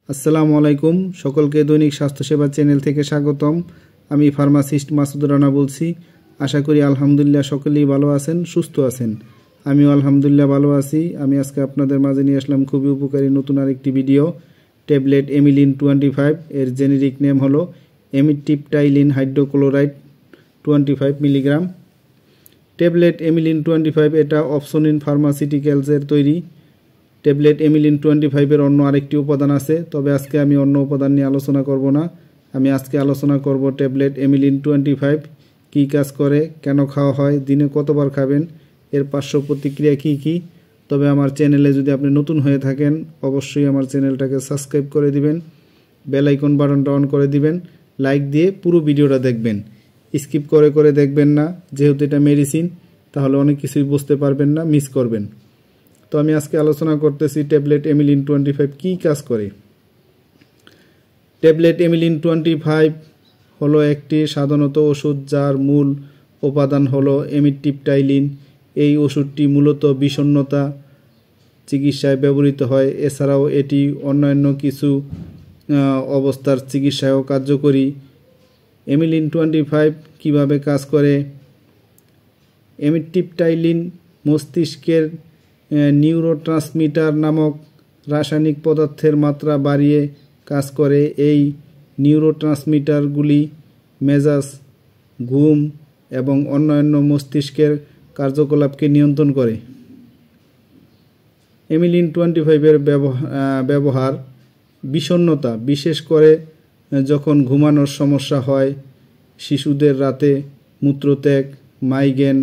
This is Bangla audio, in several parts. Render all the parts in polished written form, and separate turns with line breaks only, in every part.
আসসালামু আলাইকুম সকলকে দৈনিক স্বাস্থ্য সেবা চ্যানেল থেকে স্বাগতম। আমি ফার্মাসিস্ট মাসুদুর রানা বলছি। আশা করি আলহামদুলিল্লাহ সকলেই ভালো আছেন, সুস্থ আছেন। আমিও আলহামদুলিল্লাহ ভালো আছি। আমি আজকে আপনাদের মাঝে নিয়ে আসলাম খুবই উপকারী নতুন আরেকটি ভিডিও। ট্যাবলেট এমিলিন 25 এর জেনেরিক নেম হলো এমিট্রিপটাইলিন হাইড্রোক্লোরাইড 25 মিলিগ্রাম। ট্যাবলেট এমিলিন 25 এটা অপসনিন ফার্মাসিউটিক্যালসের তৈরি। ট্যাবলেট এমিলিন 25 এর অন্য আরেকটি উপাদান আছে, তবে আজকে আমি অন্য উপাদান নিয়ে আলোচনা করব না। আমি আজকে আলোচনা করব ট্যাবলেট এমিলিন 25 কী কাজ করে, কেন খাওয়া হয়, দিনে কতবার খাবেন, এর পার্শ্ব প্রতিক্রিয়া কী কী। তবে আমার চ্যানেলে যদি আপনি নতুন হয়ে থাকেন অবশ্যই আমার চ্যানেলটাকে সাবস্ক্রাইব করে দিবেন, বেল আইকন বাটনটা অন করে দিবেন, লাইক দিয়ে পুরো ভিডিওটা দেখবেন, স্কিপ করে করে দেখবেন না। যেহেতু এটা মেডিসিন তাহলে অনেক কিছুই বুঝতে পারবেন না, মিস করবেন। তো আমি আজকে আলোচনা করতেছি ট্যাবলেট এমিলিন 25 কী কাজ করে। ট্যাবলেট এমিলিন 25 হলো একটি সাধারণত ওষুধ যার মূল উপাদান হলো এমিট্রিপটাইলিন। এই ওষুধটি মূলত বিষণ্ণতা চিকিৎসায় ব্যবহৃত হয়। এছাড়াও এটি অন্যান্য কিছু অবস্থার চিকিৎসায়ও কার্যকরী। এমিলিন 25 কিভাবে কাজ করে? এমিট্রিপটাইলিন মস্তিষ্কের নিউরোট্রান্সমিটার নামক রাসায়নিক পদার্থের মাত্রা বাড়িয়ে কাজ করে। এই নিউরোট্রান্সমিটারগুলি মেজাজ, ঘুম এবং অন্যান্য মস্তিষ্কের কার্যকলাপকে নিয়ন্ত্রণ করে। এমিলিন 25 এর ব্যবহার বিষণ্ণতা, বিশেষ করে যখন ঘুমানোর সমস্যা হয়, শিশুদের রাতে মূত্রত্যাগ, মাইগ্রেন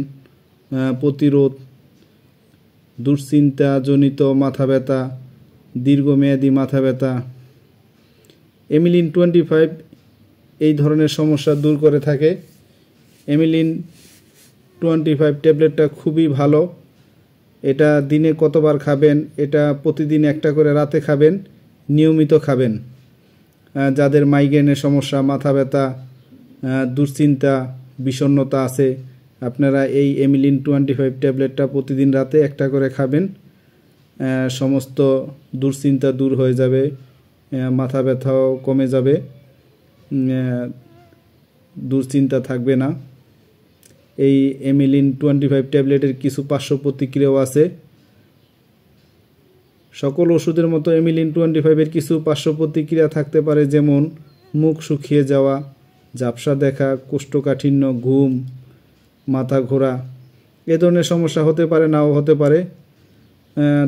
প্রতিরোধ, দুশ্চিন্তাজনিত মাথা ব্যথা, দীর্ঘমেয়াদী মাথা ব্যথা। এমিলিন 25 এই ধরনের সমস্যা দূর করে থাকে। এমিলিন 25 ট্যাবলেটটা খুবই ভালো। এটা দিনে কতবার খাবেন? এটা প্রতিদিন একটা করে রাতে খাবেন, নিয়মিত খাবেন। যাদের মাইগ্রেনের সমস্যা, মাথা ব্যথা, দুশ্চিন্তা, বিষণ্ণতা আছে, আপনারা এই এমিলিন 25 ট্যাবলেটটা প্রতিদিন রাতে একটা করে খাবেন। সমস্ত দুশ্চিন্তা দূর হয়ে যাবে, মাথা ব্যথাও কমে যাবে, দুশ্চিন্তা থাকবে না। এই এমিলিন 25 ট্যাবলেটের কিছু পার্শ্ব প্রতিক্রিয়াও আছে। সকল ওষুধের মতো এমিলিন 25 এর কিছু পার্শ্ব প্রতিক্রিয়া থাকতে পারে, যেমন মুখ শুকিয়ে যাওয়া, ঝাপসা দেখা, কোষ্ঠকাঠিন্য, ঘুম, মাথা ঘোরা। এ ধরনের সমস্যা হতে পারে, নাও হতে পারে।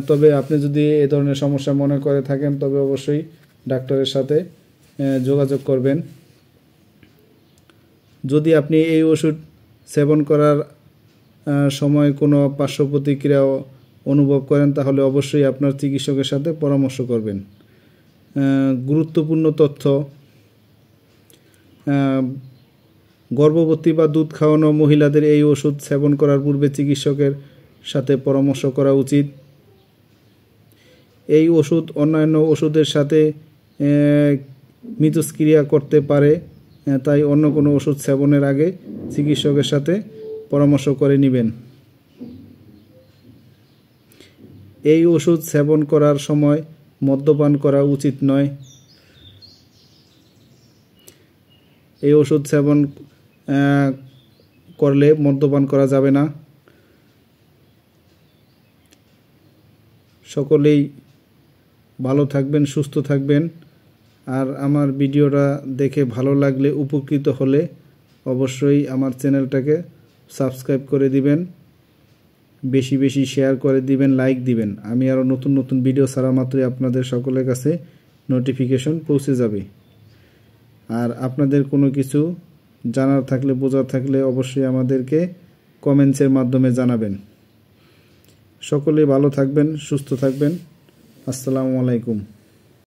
তবে আপনি যদি এ ধরনের সমস্যা মনে করে থাকেন তবে অবশ্যই ডাক্তারের সাথে যোগাযোগ করবেন। যদি আপনি এই ওষুধ সেবন করার সময় কোনো পার্শ্ব প্রতিক্রিয়া অনুভব করেন তাহলে অবশ্যই আপনার চিকিৎসকের সাথে পরামর্শ করবেন। গুরুত্বপূর্ণ তথ্য: গর্ভবতী বা দুধ খাওয়ানো মহিলাদের এই ওষুধ সেবন করার পূর্বে চিকিৎসকের সাথে পরামর্শ করা উচিত। এই ওষুধ অন্যান্য ওষুধের সাথে মিথস্ক্রিয়া করতে পারে, তাই অন্য কোনো ওষুধ সেবনের আগে চিকিৎসকের সাথে পরামর্শ করে নেবেন। এই ওষুধ সেবন করার সময় মদ্যপান করা উচিত নয়। এই ওষুধ সেবন করলে মদ্যপান করা যাবে না। সকলেই ভালো থাকবেন, সুস্থ থাকবেন। আর আমার ভিডিওটা দেখে ভালো লাগলে, উপকৃত হলে অবশ্যই আমার চ্যানেলটাকে সাবস্ক্রাইব করে দিবেন, বেশি বেশি শেয়ার করে দিবেন, লাইক দিবেন। আমি আরও নতুন নতুন ভিডিও ছাড়া মাত্রই আপনাদের সকলের কাছে নোটিফিকেশন পৌঁছে যাবে। আর আপনাদের কোনো কিছু জানার থাকলে, বোঝার থাকলে অবশ্যই আমাদেরকে কমেন্টসের মাধ্যমে জানাবেন। সকলেই ভালো থাকবেন, সুস্থ থাকবেন। আসসালামু আলাইকুম।